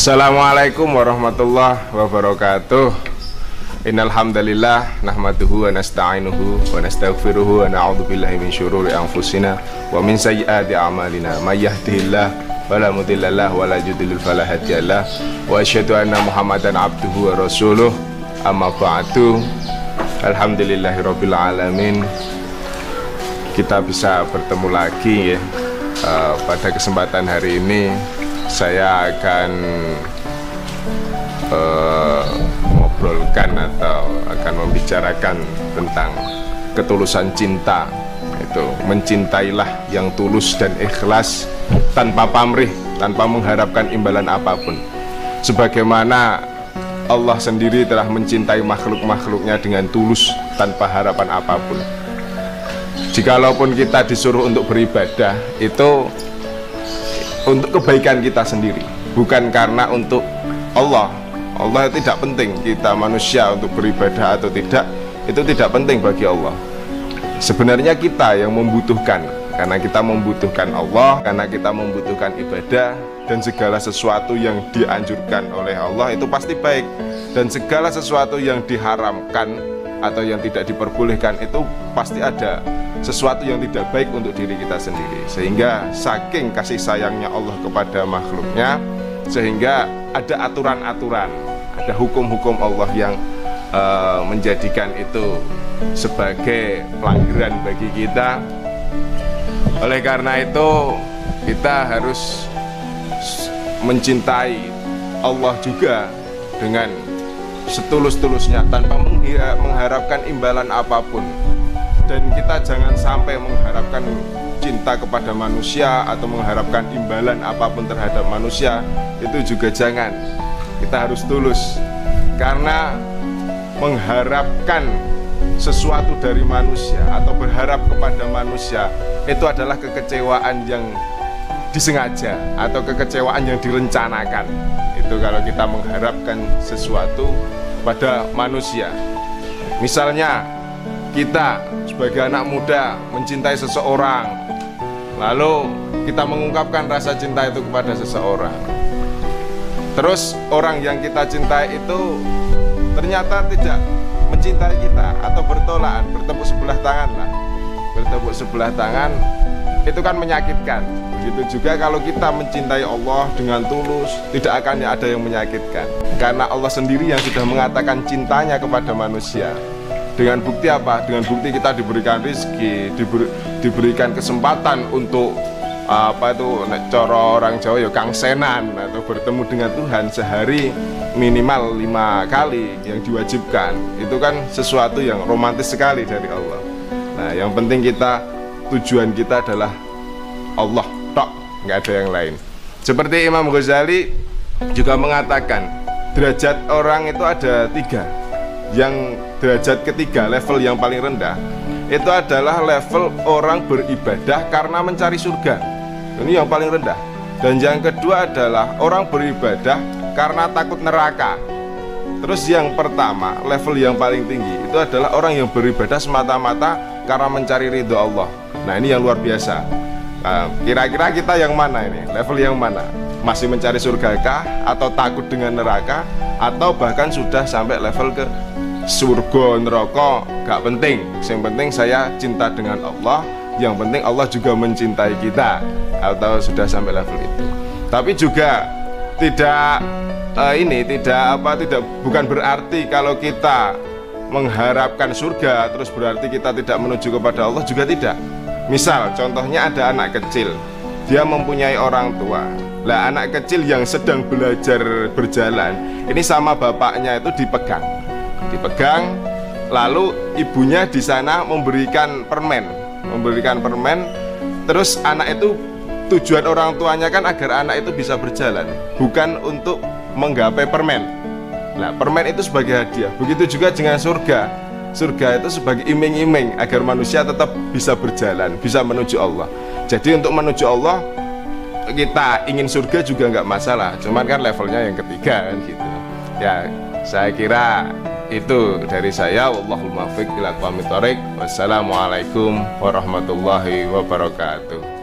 Assalamualaikum warahmatullahi wabarakatuh. Innal hamdalillah nahmaduhu wa nasta'inuhu wa nastaghfiruhu wa na'udzu billahi min syururi anfusina wa min sayyiati a'malina. May yahdihillahu fala mudilla lahu wa la yudlil fala hadiya lahu. Wa asyhadu anna Muhammadan abduhu wa rasuluh. Amma ba'du. Alhamdulillahirabbil alamin. Kita bisa bertemu lagi ya. Pada kesempatan hari ini saya akan ngobrolkan atau akan membicarakan tentang ketulusan cinta. Itu mencintailah yang tulus dan ikhlas tanpa pamrih, tanpa mengharapkan imbalan apapun. Sebagaimana Allah sendiri telah mencintai makhluk-makhluknya dengan tulus tanpa harapan apapun. Jikalaupun kita disuruh untuk beribadah, itu untuk kebaikan kita sendiri, bukan karena untuk Allah. Allah tidak penting kita manusia untuk beribadah atau tidak, itu tidak penting bagi Allah. Sebenarnya kita yang membutuhkan, karena kita membutuhkan Allah, karena kita membutuhkan ibadah. Dan segala sesuatu yang dianjurkan oleh Allah itu pasti baik. Dan segala sesuatu yang diharamkan atau yang tidak diperbolehkan itu pasti ada sesuatu yang tidak baik untuk diri kita sendiri. Sehingga saking kasih sayangnya Allah kepada makhluknya, sehingga ada aturan-aturan, ada hukum-hukum Allah yang menjadikan itu sebagai pelanggaran bagi kita. Oleh karena itu kita harus mencintai Allah juga dengan setulus-tulusnya tanpa mengharapkan imbalan apapun. Dan kita jangan sampai mengharapkan cinta kepada manusia atau mengharapkan imbalan apapun terhadap manusia. Itu juga jangan. Kita harus tulus. Karena mengharapkan sesuatu dari manusia atau berharap kepada manusia itu adalah kekecewaan yang disengaja atau kekecewaan yang direncanakan. Itu kalau kita mengharapkan sesuatu pada manusia. Misalnya kita sebagai anak muda mencintai seseorang, lalu kita mengungkapkan rasa cinta itu kepada seseorang. Terus orang yang kita cintai itu ternyata tidak mencintai kita atau bertolak, bertepuk sebelah tangan lah. Bertepuk sebelah tangan itu kan menyakitkan. Begitu juga kalau kita mencintai Allah dengan tulus, tidak akan ada yang menyakitkan. Karena Allah sendiri yang sudah mengatakan cintanya kepada manusia. Dengan bukti apa? Dengan bukti kita diberikan rezeki, diberikan kesempatan untuk coro orang Jawa ya kangsenan atau bertemu dengan Tuhan sehari minimal 5 kali yang diwajibkan. Itu kan sesuatu yang romantis sekali dari Allah. Nah, yang penting tujuan kita adalah Allah tok, nggak ada yang lain. Seperti Imam Ghazali juga mengatakan derajat orang itu ada 3. Yang derajat ketiga, level yang paling rendah, itu adalah level orang beribadah karena mencari surga. Ini yang paling rendah. Dan yang kedua adalah orang beribadah karena takut neraka. Terus yang pertama, level yang paling tinggi, itu adalah orang yang beribadah semata-mata karena mencari ridho Allah. Nah, ini yang luar biasa. Kira-kira kita yang mana ini? Level yang mana? Masih mencari surga kah? Atau takut dengan neraka? Atau bahkan sudah sampai level ke surga, neraka? Gak penting. Yang penting saya cinta dengan Allah. Yang penting Allah juga mencintai kita. Atau sudah sampai level itu. Tapi juga bukan berarti kalau kita mengharapkan surga terus berarti kita tidak menuju kepada Allah, juga tidak. Misal contohnya ada anak kecil, dia mempunyai orang tua. Lah anak kecil yang sedang belajar berjalan, ini sama bapaknya itu dipegang, lalu ibunya di sana memberikan permen. Terus anak itu, tujuan orang tuanya kan agar anak itu bisa berjalan, bukan untuk menggapai permen. Nah, permen itu sebagai hadiah. Begitu juga dengan surga. Surga itu sebagai iming-iming agar manusia tetap bisa berjalan, bisa menuju Allah. Jadi untuk menuju Allah, kita ingin surga juga nggak masalah. Cuman kan levelnya yang ketiga kan gitu. Ya, saya kira itu dari saya. Wallahul muwaffiq ila aqwamit thoriq. Wassalamualaikum warahmatullahi wabarakatuh.